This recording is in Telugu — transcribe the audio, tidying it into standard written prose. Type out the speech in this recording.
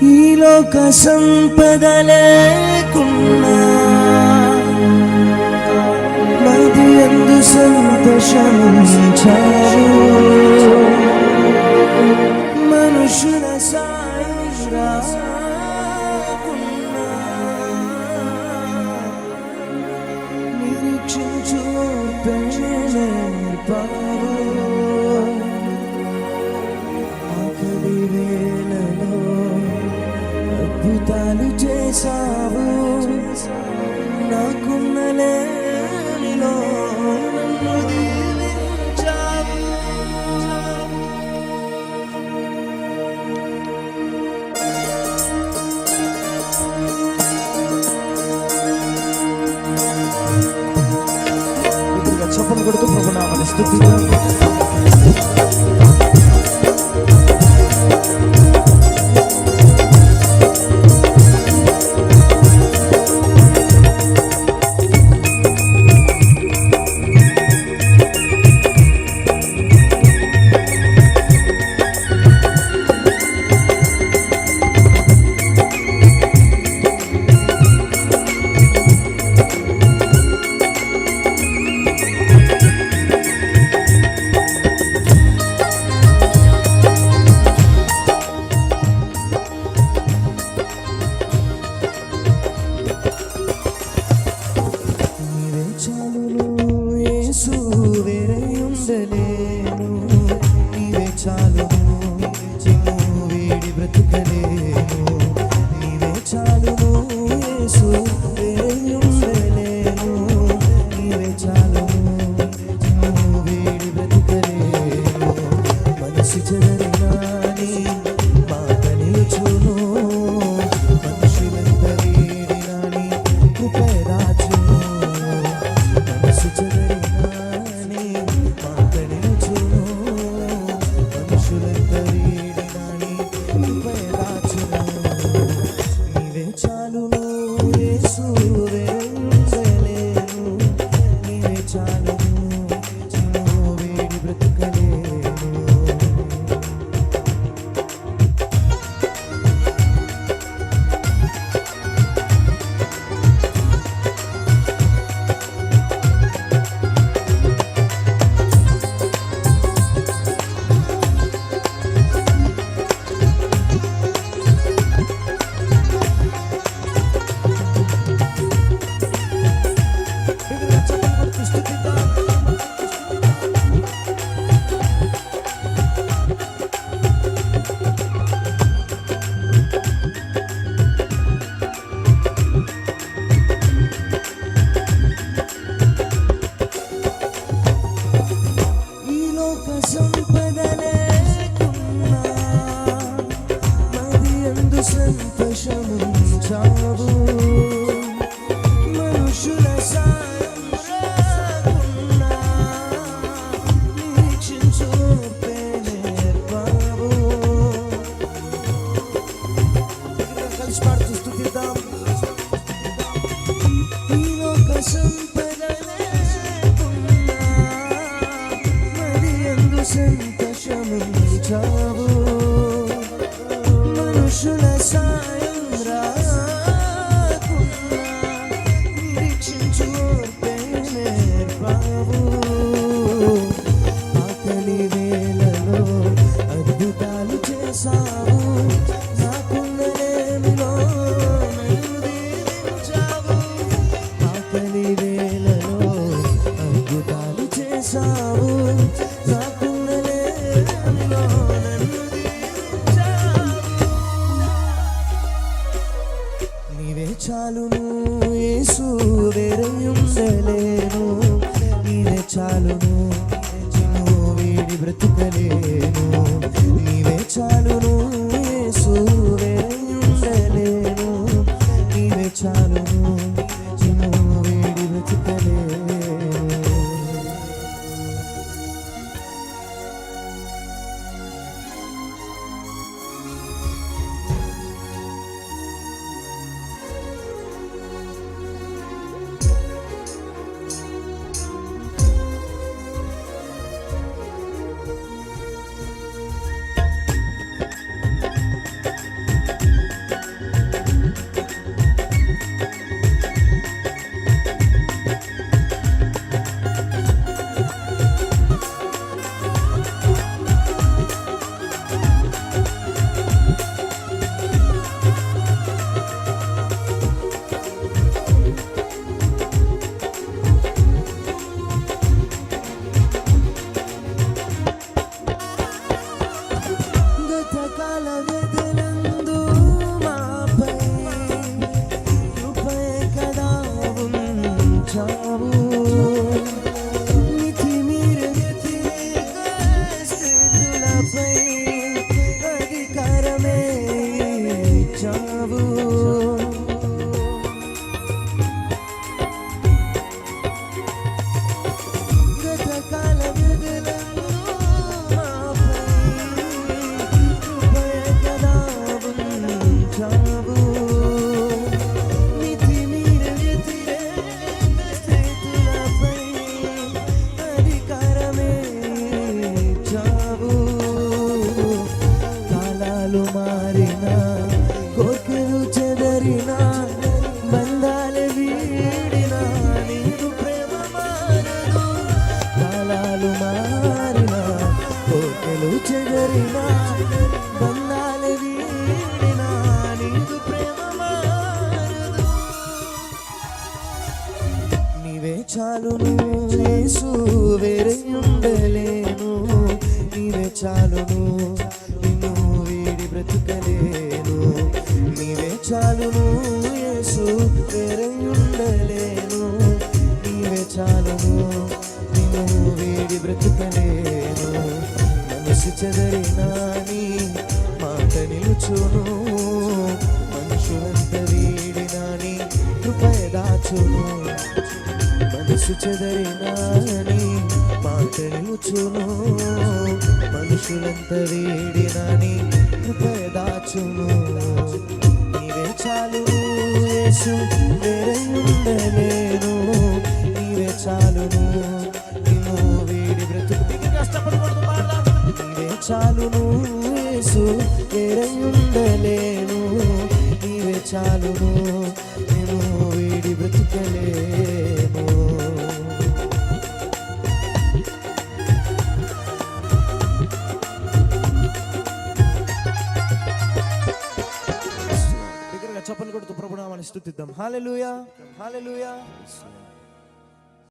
ఈ లోక సంపద లేకున్నా మది ఎందు సంతోషించావు. మనుషుల సాయం రాకున్నా నిరీక్షించు నేర్పావు. ఆఖరి వేళలో అద్భుతాలు చేసావు. నాకున్న లేమిలో నన్ను దీవించావు. చప్పలు కొడుతూ ప్రభునామని స్తుతిద్దాం. మనుషుల సాయం రాకున్నా నిరీక్షించు నేర్పావు. ఆకలి వేళలో అద్భుతాలు చేసావు. నాకున్న లేమిలో నన్ను దీవించావు. ఆకలి వేళలో అద్భుతాలు చేసావు. నాకున్న లేమిలో నన్ను నీవే చాలును యేసు, వేరే ఉండలేను. నీవే చాలును, నిన్ను వీడి బ్రతుకలేను. నీవే చాలును యేసు, వేరే ఉండలేను. నీవే చాలును, నిన్ను వీడి బ్రతుకలేను. నీదు ప్రేమ మారదు. నీవే చాలును యేసు, వేరే ఉండలేను. నీవే చాలును, నిన్ను వీడి బ్రతుకలేను. నీవే చాలును యేసు, వేరే ఉండలేను. నీవే చాలును, నిన్ను వీడి బ్రతుకలేను. మనసు చెదరినా నీ మాట నిలుచును. మనుషులంత వీడినా నీ కృపయ దాచును. మనసు చెదరినా నీ మాట నిలుచును. మనుషులంత వీడినా నీ కృపయ దాచును. నీవే చాలును యేసు, వేరే ఉండలేను. నీవే చాలును, నిన్ను వీడి బ్రతుకు కష్టపడకూడదు. నీవే చాలును యేసు, వేరే ఉండలేను. నీవే చాలును, నిన్ను వీడి బ్రతుకలేను. దగ్గరగా చప్పలు కొడుతూ ప్రభునామాన్ని స్తుతిద్దాం. హల్లెలూయా, హల్లెలూయా.